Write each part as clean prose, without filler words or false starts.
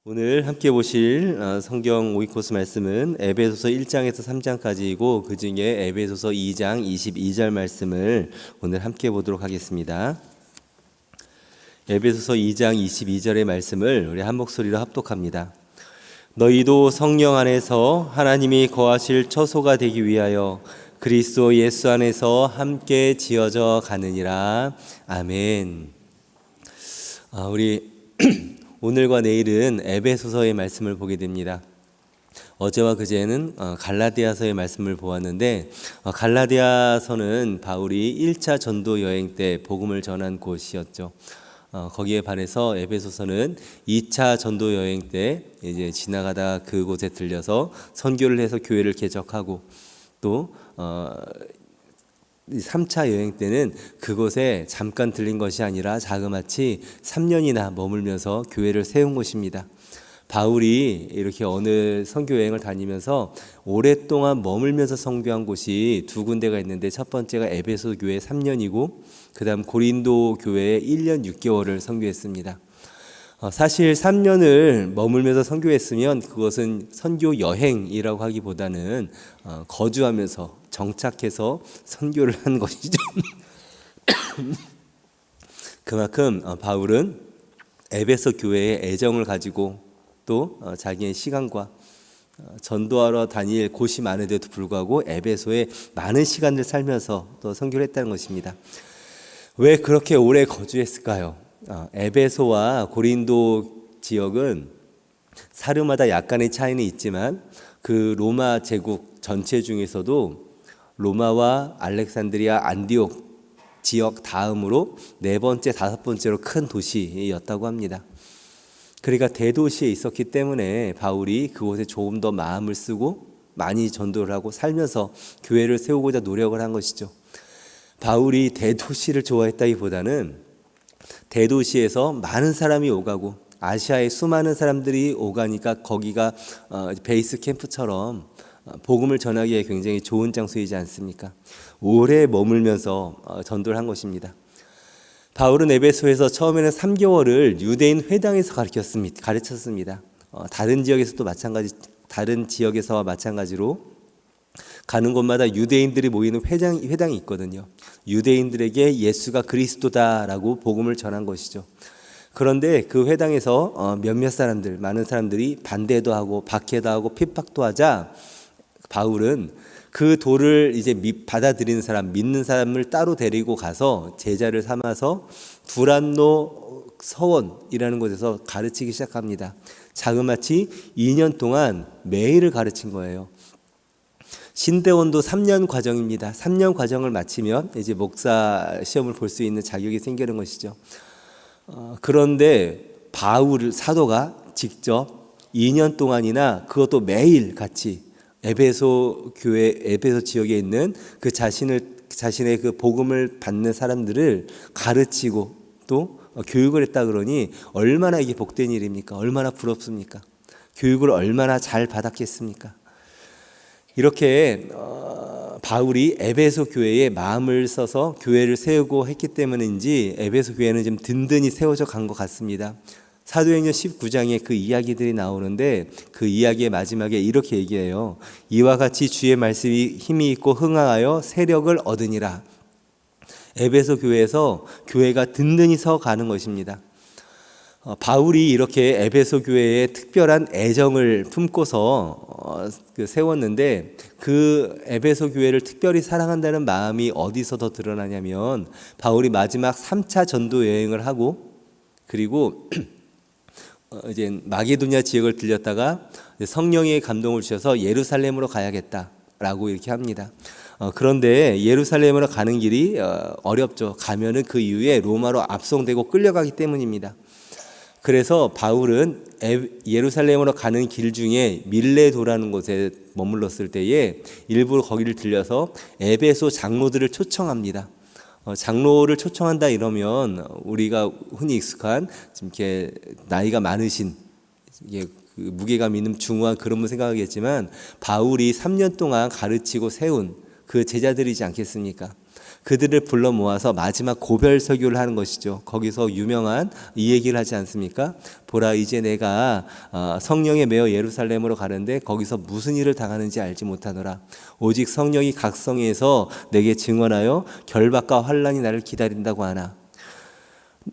오늘 함께 보실 성경 오이코스 말씀은 에베소서 1장에서 3장까지이고 그 중에 에베소서 2장 22절 말씀을 오늘 함께 보도록 하겠습니다. 에베소서 2장 22절의 말씀을 우리 한 목소리로 합독합니다. 너희도 성령 안에서 하나님이 거하실 처소가 되기 위하여 그리스도 예수 안에서 함께 지어져 가느니라. 아멘. 우리 오늘과 내일은 에베소서의 말씀을 보게 됩니다. 어제와 그제는 갈라디아서의 말씀을 보았는데 갈라디아서는 바울이 1차 전도 여행 때 복음을 전한 곳이었죠. 거기에 반해서 에베소서는 2차 전도 여행 때 이제 지나가다 그곳에 들려서 선교를 해서 교회를 개척하고 또 3차 여행 때는 그곳에 잠깐 들린 것이 아니라 자그마치 3년이나 머물면서 교회를 세운 곳입니다. 바울이 이렇게 어느 선교 여행을 다니면서 오랫동안 머물면서 선교한 곳이 두 군데가 있는데 첫 번째가 에베소 교회 3년이고 그 다음 고린도 교회에 1년 6개월을 선교했습니다. 사실 3년을 머물면서 선교했으면 그것은 선교 여행이라고 하기보다는 거주하면서 정착해서 선교를 한 것이죠. 그만큼 바울은 에베소 교회에 애정을 가지고 또 자기의 시간과 전도하러 다닐 곳이 많은데도 불구하고 에베소에 많은 시간을 살면서 또 선교를 했다는 것입니다. 왜 그렇게 오래 거주했을까요? 에베소와 고린도 지역은 사르마다 약간의 차이는 있지만 그 로마 제국 전체 중에서도 로마와 알렉산드리아, 안디옥 지역 다음으로 네 번째, 다섯 번째로 큰 도시였다고 합니다. 그러니까 대도시에 있었기 때문에 바울이 그곳에 조금 더 마음을 쓰고 많이 전도를 하고 살면서 교회를 세우고자 노력을 한 것이죠. 바울이 대도시를 좋아했다기보다는 대도시에서 많은 사람이 오가고 아시아의 수많은 사람들이 오가니까 거기가 베이스 캠프처럼 복음을 전하기에 굉장히 좋은 장소이지 않습니까? 오래 머물면서 전도를 한 것입니다. 바울은 에베소에서 처음에는 3개월을 유대인 회당에서 가르쳤습니다. 다른 지역에서도 다른 지역에서와 마찬가지로 가는 곳마다 유대인들이 모이는 회당이 있거든요. 유대인들에게 예수가 그리스도다라고 복음을 전한 것이죠. 그런데 그 회당에서 많은 사람들이 반대도 하고 박해도 하고 핍박도 하자 바울은 그 도를 이제 받아들이는 사람, 믿는 사람을 따로 데리고 가서 제자를 삼아서 두란노 서원이라는 곳에서 가르치기 시작합니다. 자그마치 2년 동안 매일을 가르친 거예요. 신대원도 3년 과정입니다. 3년 과정을 마치면 이제 목사 시험을 볼 수 있는 자격이 생기는 것이죠. 그런데 바울 사도가 직접 2년 동안이나 그것도 매일 같이 에베소 지역에 있는 그 자신의 그 복음을 받는 사람들을 가르치고 또 교육을 했다 그러니 얼마나 이게 복된 일입니까? 얼마나 부럽습니까? 교육을 얼마나 잘 받았겠습니까? 이렇게 바울이 에베소 교회에 마음을 써서 교회를 세우고 했기 때문인지 에베소 교회는 좀 든든히 세워져 간 것 같습니다. 사도행전 19장에 그 이야기들이 나오는데 그 이야기의 마지막에 이렇게 얘기해요. 이와 같이 주의 말씀이 힘이 있고 흥하여 세력을 얻으니라. 에베소 교회에서 교회가 든든히 서 가는 것입니다. 바울이 이렇게 에베소 교회에 특별한 애정을 품고서 세웠는데 그 에베소 교회를 특별히 사랑한다는 마음이 어디서 더 드러나냐면 바울이 마지막 3차 전도 여행을 하고 그리고 이제 마게도냐 지역을 들렸다가 성령의 감동을 주셔서 예루살렘으로 가야겠다라고 이렇게 합니다. 그런데 예루살렘으로 가는 길이 어렵죠. 가면은 그 이후에 로마로 압송되고 끌려가기 때문입니다. 그래서 바울은 예루살렘으로 가는 길 중에 밀레도라는 곳에 머물렀을 때에 일부러 거기를 들려서 에베소 장로들을 초청합니다. 장로를 초청한다 이러면 우리가 흔히 익숙한 이렇게 나이가 많으신 그 무게감 있는 중후한 그런 분 생각하겠지만 바울이 3년 동안 가르치고 세운 그 제자들이지 않겠습니까? 그들을 불러 모아서 마지막 고별 설교를 하는 것이죠. 거기서 유명한 이 얘기를 하지 않습니까? 보라, 이제 내가 성령에 매어 예루살렘으로 가는데 거기서 무슨 일을 당하는지 알지 못하노라. 오직 성령이 각 성에서 내게 증언하여 결박과 환난이 나를 기다린다고 하나.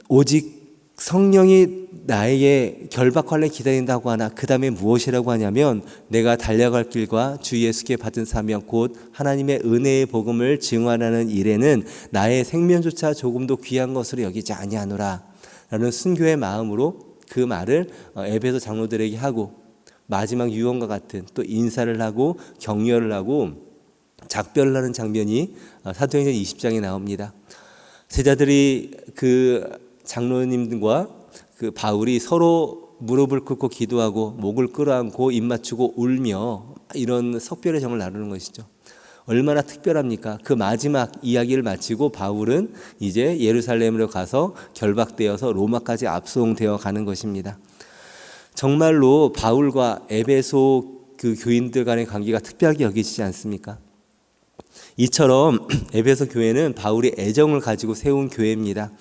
오직 성령이 나에게 결박 환난이 기다린다고 하나. 그 다음에 무엇이라고 하냐면 내가 달려갈 길과 주 예수께 받은 사명 곧 하나님의 은혜의 복음을 증언하는 일에는 나의 생명조차 조금도 귀한 것으로 여기지 아니하노라 라는 순교의 마음으로 그 말을 에베소 장로들에게 하고 마지막 유언과 같은 또 인사를 하고 격려를 하고 작별을 하는 장면이 사도행전 20장에 나옵니다. 제자들이 그 장로님들과 그 바울이 서로 무릎을 꿇고 기도하고 목을 끌어안고 입 맞추고 울며 이런 석별의 정을 나누는 것이죠. 얼마나 특별합니까? 그 마지막 이야기를 마치고 바울은 이제 예루살렘으로 가서 결박되어서 로마까지 압송되어 가는 것입니다. 정말로 바울과 에베소 그 교인들 간의 관계가 특별하게 여기지지 않습니까? 이처럼 에베소 교회는 바울이 애정을 가지고 세운 교회입니다.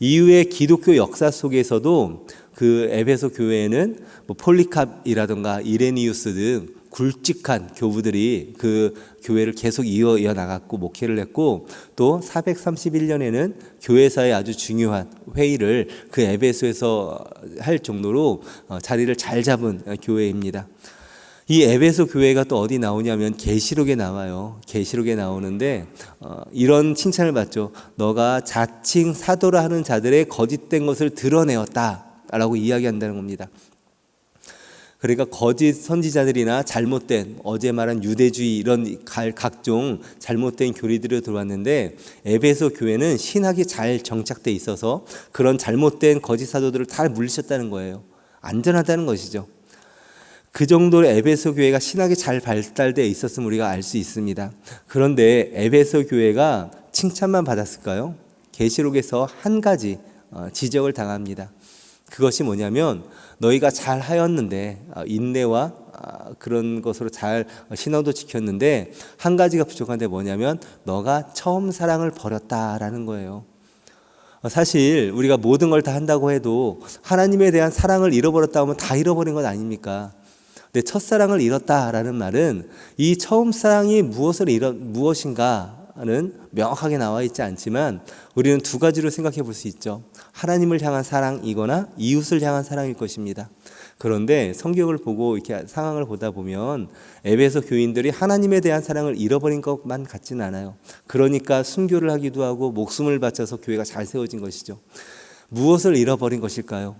이후의 기독교 역사 속에서도 그 에베소 교회에는 뭐 폴리캅이라든가 이레니우스 등 굵직한 교부들이 그 교회를 계속 이어 나갔고 목회를 했고 또 431년에는 교회사의 아주 중요한 회의를 그 에베소에서 할 정도로 자리를 잘 잡은 교회입니다. 이 에베소 교회가 또 어디 나오냐면 계시록에 나와요. 계시록에 나오는데 이런 칭찬을 받죠. 너가 자칭 사도라 하는 자들의 거짓된 것을 드러내었다라고 이야기한다는 겁니다. 그러니까 거짓 선지자들이나 잘못된 어제 말한 유대주의 이런 각종 잘못된 교리들이 들어왔는데 에베소 교회는 신학이 잘 정착돼 있어서 그런 잘못된 거짓 사도들을 다 물리쳤다는 거예요. 안전하다는 것이죠. 그 정도로 에베소 교회가 신학이 잘 발달되어 있었음을 우리가 알 수 있습니다. 그런데 에베소 교회가 칭찬만 받았을까요? 계시록에서 한 가지 지적을 당합니다. 그것이 뭐냐면 너희가 잘 하였는데 인내와 그런 것으로 잘 신앙도 지켰는데 한 가지가 부족한데 뭐냐면 너가 처음 사랑을 버렸다라는 거예요. 사실 우리가 모든 걸 다 한다고 해도 하나님에 대한 사랑을 잃어버렸다 하면 다 잃어버린 것 아닙니까? 근데 첫사랑을 잃었다라는 말은 이 처음 사랑이 무엇인가는 명확하게 나와 있지 않지만 우리는 두 가지로 생각해 볼 수 있죠. 하나님을 향한 사랑이거나 이웃을 향한 사랑일 것입니다. 그런데 성경을 보고 이렇게 상황을 보다 보면 에베소 교인들이 하나님에 대한 사랑을 잃어버린 것만 같지는 않아요. 그러니까 순교를 하기도 하고 목숨을 바쳐서 교회가 잘 세워진 것이죠. 무엇을 잃어버린 것일까요?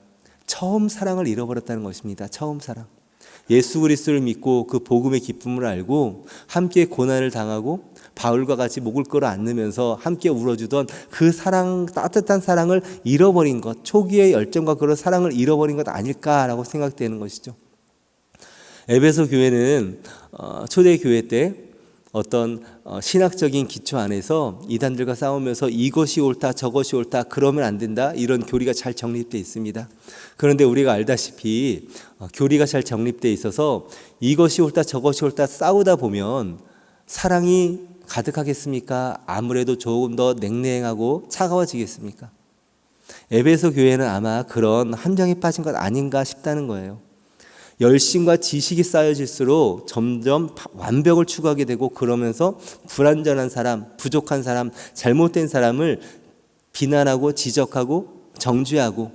처음 사랑을 잃어버렸다는 것입니다. 처음 사랑. 예수 그리스도를 믿고 그 복음의 기쁨을 알고 함께 고난을 당하고 바울과 같이 목을 끌어 안으면서 함께 울어주던 그 사랑, 따뜻한 사랑을 잃어버린 것, 초기의 열정과 그런 사랑을 잃어버린 것 아닐까라고 생각되는 것이죠. 에베소 교회는 초대교회 때 어떤 신학적인 기초 안에서 이단들과 싸우면서 이것이 옳다 저것이 옳다 그러면 안 된다 이런 교리가 잘 정립되어 있습니다. 그런데 우리가 알다시피 교리가 잘 정립되어 있어서 이것이 옳다 저것이 옳다 싸우다 보면 사랑이 가득하겠습니까? 아무래도 조금 더 냉랭하고 차가워지겠습니까? 에베소 교회는 아마 그런 함정에 빠진 것 아닌가 싶다는 거예요. 열심과 지식이 쌓여질수록 점점 완벽을 추구하게 되고 그러면서 불완전한 사람, 부족한 사람, 잘못된 사람을 비난하고 지적하고 정죄하고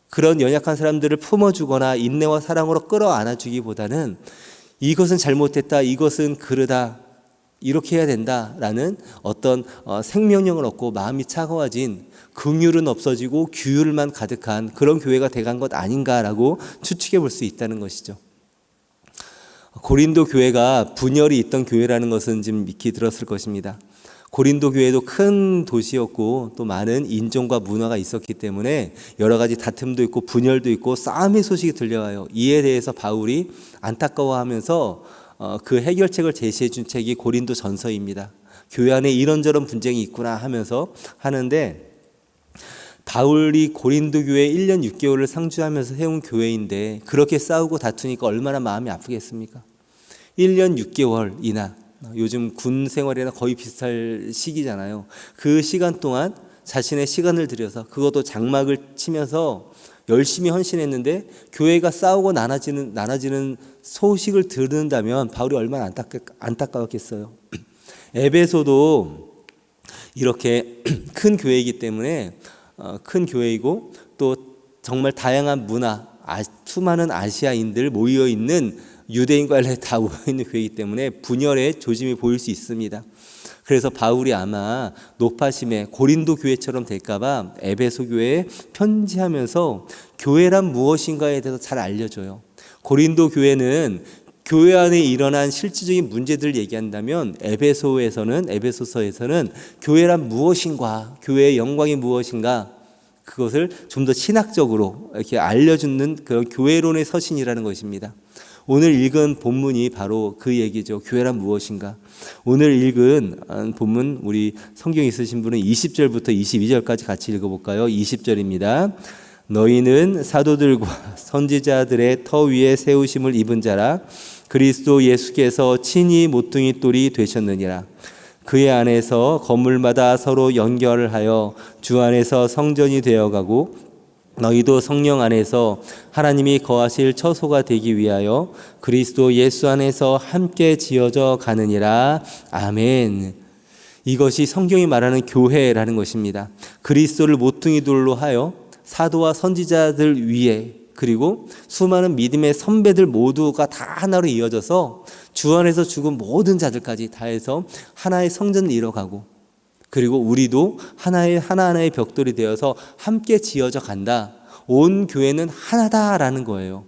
그런 연약한 사람들을 품어주거나 인내와 사랑으로 끌어안아주기보다는 이것은 잘못됐다, 이것은 그르다, 이렇게 해야 된다라는 어떤 생명력을 얻고 마음이 차가워진 긍휼은 없어지고 규율만 가득한 그런 교회가 돼간 것 아닌가라고 추측해 볼 수 있다는 것이죠. 고린도 교회가 분열이 있던 교회라는 것은 지금 익히 들었을 것입니다. 고린도 교회도 큰 도시였고 또 많은 인종과 문화가 있었기 때문에 여러 가지 다툼도 있고 분열도 있고 싸움의 소식이 들려와요. 이에 대해서 바울이 안타까워하면서 그 해결책을 제시해 준 책이 고린도 전서입니다. 교회 안에 이런저런 분쟁이 있구나 하면서 하는데 바울이 고린도 교회 1년 6개월을 상주하면서 세운 교회인데 그렇게 싸우고 다투니까 얼마나 마음이 아프겠습니까? 1년 6개월이나 요즘 군 생활이나 거의 비슷할 시기잖아요. 그 시간 동안 자신의 시간을 들여서 그것도 장막을 치면서 열심히 헌신했는데 교회가 싸우고 나눠지는 소식을 들은다면 바울이 얼마나 안타까웠겠어요. 에베소도 이렇게 큰 교회이기 때문에 큰 교회이고 또 정말 다양한 문화, 수많은 아시아인들 모여 있는 유대인과 헬라인 다 모여 있는 교회이기 때문에 분열의 조짐이 보일 수 있습니다. 그래서 바울이 아마 높아심에 고린도 교회처럼 될까봐 에베소 교회에 편지하면서 교회란 무엇인가에 대해서 잘 알려줘요. 고린도 교회는 교회 안에 일어난 실질적인 문제들을 얘기한다면 에베소서에서는 교회란 무엇인가, 교회의 영광이 무엇인가, 그것을 좀 더 신학적으로 이렇게 알려주는 그런 교회론의 서신이라는 것입니다. 오늘 읽은 본문이 바로 그 얘기죠. 교회란 무엇인가. 오늘 읽은 본문 우리 성경 있으신 분은 20절부터 22절까지 같이 읽어볼까요? 20절입니다. 너희는 사도들과 선지자들의 터 위에 세우심을 입은 자라. 그리스도 예수께서 친히 모퉁이 돌이 되셨느니라. 그의 안에서 건물마다 서로 연결하여 주 안에서 성전이 되어가고 너희도 성령 안에서 하나님이 거하실 처소가 되기 위하여 그리스도 예수 안에서 함께 지어져 가느니라. 아멘. 이것이 성경이 말하는 교회라는 것입니다. 그리스도를 모퉁이 돌로 하여 사도와 선지자들 위에 그리고 수많은 믿음의 선배들 모두가 다 하나로 이어져서 주 안에서 죽은 모든 자들까지 다 해서 하나의 성전을 이뤄가고 그리고 우리도 하나하나의 벽돌이 되어서 함께 지어져 간다. 온 교회는 하나다라는 거예요.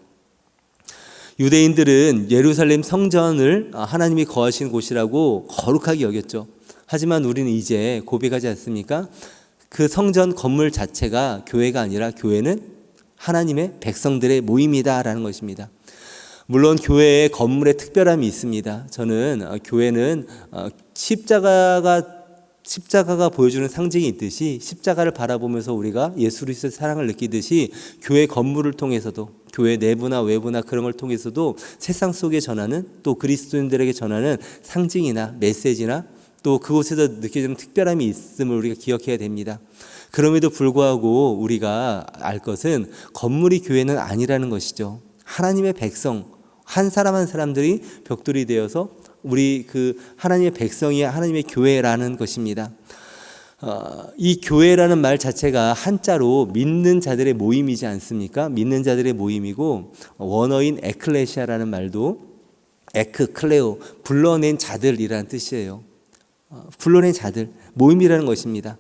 유대인들은 예루살렘 성전을 하나님이 거하시는 곳이라고 거룩하게 여겼죠. 하지만 우리는 이제 고백하지 않습니까? 그 성전 건물 자체가 교회가 아니라 교회는 하나님의 백성들의 모임이다라는 것입니다. 물론 교회의 건물에 특별함이 있습니다. 저는 교회는 십자가가 보여주는 상징이 있듯이 십자가를 바라보면서 우리가 예수 그리스도의 사랑을 느끼듯이 교회 건물을 통해서도 교회 내부나 외부나 그런 걸 통해서도 세상 속에 전하는 또 그리스도인들에게 전하는 상징이나 메시지나 또 그곳에서 느껴지는 특별함이 있음을 우리가 기억해야 됩니다. 그럼에도 불구하고 우리가 알 것은 건물이 교회는 아니라는 것이죠. 하나님의 백성, 한 사람 한 사람들이 벽돌이 되어서 우리 그 하나님의 백성이 하나님의 교회라는 것입니다. 이 교회라는 말 자체가 한자로 믿는 자들의 모임이지 않습니까? 믿는 자들의 모임이고 원어인 에클레시아라는 말도 에크클레오, 불러낸 자들이라는 뜻이에요. 불러낸 자들, 모임이라는 것입니다.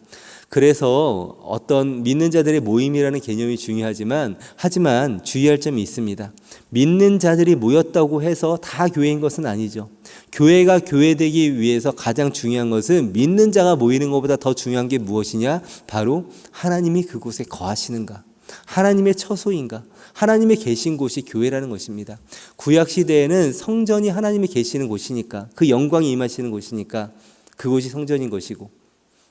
그래서 어떤 믿는 자들의 모임이라는 개념이 중요하지만 하지만 주의할 점이 있습니다. 믿는 자들이 모였다고 해서 다 교회인 것은 아니죠. 교회가 교회되기 위해서 가장 중요한 것은 믿는 자가 모이는 것보다 더 중요한 게 무엇이냐? 바로 하나님이 그곳에 거하시는가? 하나님의 처소인가? 하나님의 계신 곳이 교회라는 것입니다. 구약시대에는 성전이 하나님이 계시는 곳이니까 그 영광이 임하시는 곳이니까 그곳이 성전인 것이고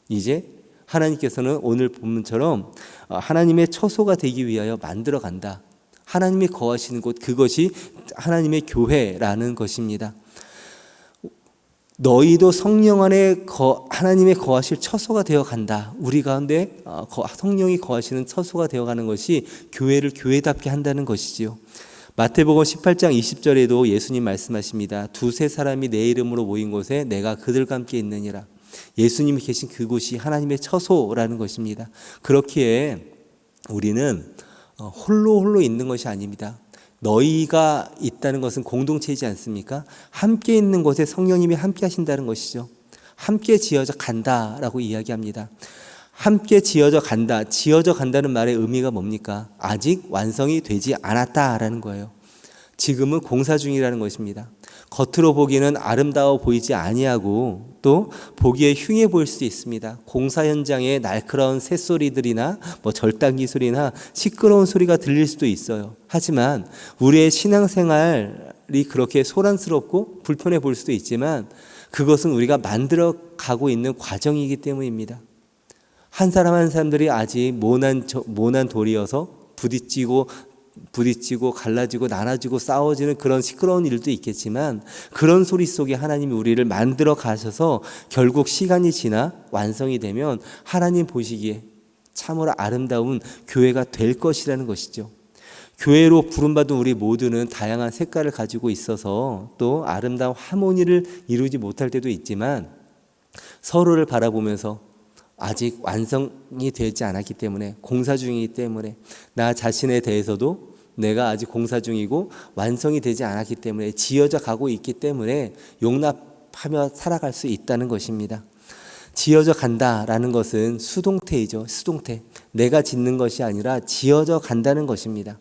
이제 하나님께서는 오늘 본문처럼 하나님의 처소가 되기 위하여 만들어 간다. 하나님이 거하시는 곳, 그것이 하나님의 교회라는 것입니다. 너희도 성령 안에 하나님의 거하실 처소가 되어 간다. 우리 가운데 성령이 거하시는 처소가 되어 가는 것이 교회를 교회답게 한다는 것이지요. 마태복음 18장 20절에도 예수님 말씀하십니다. 두세 사람이 내 이름으로 모인 곳에 내가 그들과 함께 있느니라. 예수님이 계신 그곳이 하나님의 처소라는 것입니다. 그렇기에 우리는 홀로 있는 것이 아닙니다. 너희가 있다는 것은 공동체이지 않습니까? 함께 있는 곳에 성령님이 함께 하신다는 것이죠. 함께 지어져 간다라고 이야기합니다. 함께 지어져 간다. 지어져 간다는 말의 의미가 뭡니까? 아직 완성이 되지 않았다라는 거예요. 지금은 공사 중이라는 것입니다. 겉으로 보기에는 아름다워 보이지 아니하고 또 보기에 흉해 보일 수도 있습니다. 공사 현장에 날카로운 새소리들이나 절단기 소리나 시끄러운 소리가 들릴 수도 있어요. 하지만 우리의 신앙생활이 그렇게 소란스럽고 불편해 보일 수도 있지만 그것은 우리가 만들어 가고 있는 과정이기 때문입니다. 한 사람 한 사람들이 아직 모난 돌이어서 부딪히고 부딪히고 갈라지고 나눠지고 싸워지는 그런 시끄러운 일도 있겠지만, 그런 소리 속에 하나님이 우리를 만들어 가셔서 결국 시간이 지나 완성이 되면 하나님 보시기에 참으로 아름다운 교회가 될 것이라는 것이죠. 교회로 부름받은 우리 모두는 다양한 색깔을 가지고 있어서 또 아름다운 하모니를 이루지 못할 때도 있지만, 서로를 바라보면서 아직 완성이 되지 않았기 때문에, 공사 중이기 때문에, 나 자신에 대해서도 내가 아직 공사 중이고 완성이 되지 않았기 때문에, 지어져 가고 있기 때문에 용납하며 살아갈 수 있다는 것입니다. 지어져 간다라는 것은 수동태이죠. 수동태. 내가 짓는 것이 아니라 지어져 간다는 것입니다.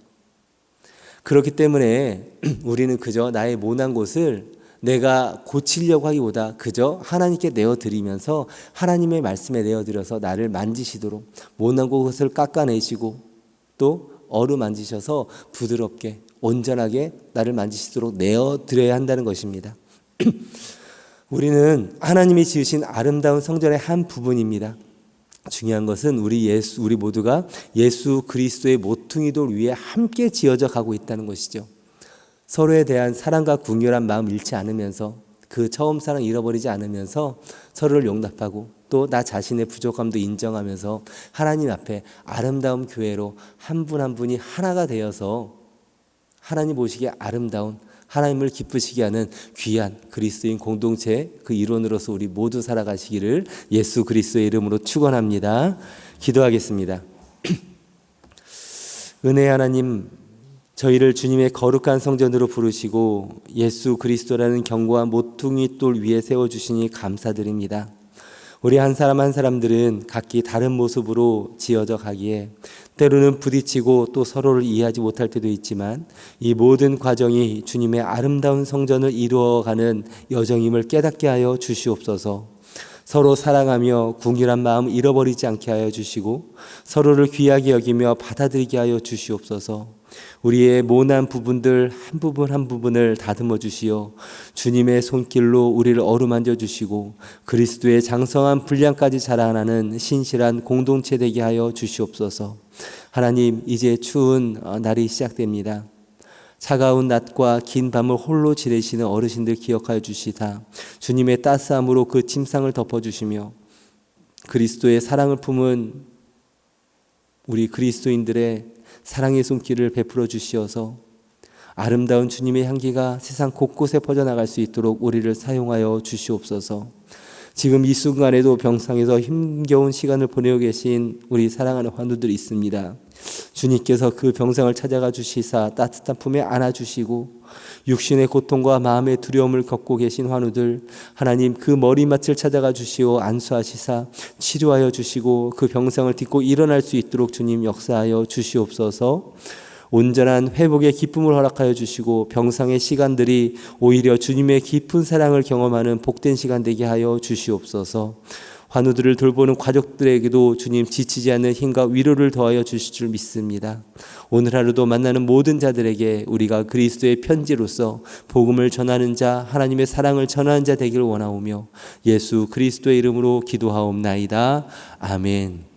그렇기 때문에 우리는 그저 나의 모난 곳을 내가 고치려고 하기보다 그저 하나님께 내어드리면서 하나님의 말씀에 내어드려서 나를 만지시도록, 모난 곳을 깎아내시고 또 어루만지셔서 부드럽게 온전하게 나를 만지시도록 내어드려야 한다는 것입니다. 우리는 하나님이 지으신 아름다운 성전의 한 부분입니다. 중요한 것은 우리 모두가 예수 그리스도의 모퉁이돌 위에 함께 지어져 가고 있다는 것이죠. 서로에 대한 사랑과 궁휼한 마음 잃지 않으면서, 그 처음 사랑 잃어버리지 않으면서 서로를 용납하고 또 나 자신의 부족함도 인정하면서 하나님 앞에 아름다운 교회로 한 분 한 분이 하나가 되어서 하나님 보시기에 아름다운, 하나님을 기쁘시게 하는 귀한 그리스도인 공동체 그 일원으로서 우리 모두 살아가시기를 예수 그리스도의 이름으로 축원합니다. 기도하겠습니다. 은혜 하나님, 저희를 주님의 거룩한 성전으로 부르시고 예수 그리스도라는 견고한 모퉁이 돌 위에 세워주시니 감사드립니다. 우리 한 사람 한 사람들은 각기 다른 모습으로 지어져 가기에 때로는 부딪히고 또 서로를 이해하지 못할 때도 있지만, 이 모든 과정이 주님의 아름다운 성전을 이루어가는 여정임을 깨닫게 하여 주시옵소서. 서로 사랑하며 궁휼한 마음 잃어버리지 않게 하여 주시고 서로를 귀하게 여기며 받아들이게 하여 주시옵소서. 우리의 모난 부분들 한 부분 한 부분을 다듬어 주시어 주님의 손길로 우리를 어루만져 주시고 그리스도의 장성한 분량까지 자라나는 신실한 공동체 되게 하여 주시옵소서. 하나님, 이제 추운 날이 시작됩니다. 차가운 낮과 긴 밤을 홀로 지내시는 어르신들 기억하여 주시다 주님의 따스함으로 그 침상을 덮어주시며 그리스도의 사랑을 품은 우리 그리스도인들의 사랑의 손길을 베풀어 주시어서 아름다운 주님의 향기가 세상 곳곳에 퍼져나갈 수 있도록 우리를 사용하여 주시옵소서. 지금 이 순간에도 병상에서 힘겨운 시간을 보내고 계신 우리 사랑하는 환우들이 있습니다. 주님께서 그 병상을 찾아가 주시사 따뜻한 품에 안아주시고 육신의 고통과 마음의 두려움을 겪고 계신 환우들, 하나님 그 머리맡을 찾아가 주시오 안수하시사 치료하여 주시고 그 병상을 딛고 일어날 수 있도록 주님 역사하여 주시옵소서. 온전한 회복의 기쁨을 허락하여 주시고 병상의 시간들이 오히려 주님의 깊은 사랑을 경험하는 복된 시간 되게 하여 주시옵소서. 환우들을 돌보는 가족들에게도 주님 지치지 않는 힘과 위로를 더하여 주실 줄 믿습니다. 오늘 하루도 만나는 모든 자들에게 우리가 그리스도의 편지로서 복음을 전하는 자, 하나님의 사랑을 전하는 자 되기를 원하오며 예수 그리스도의 이름으로 기도하옵나이다. 아멘.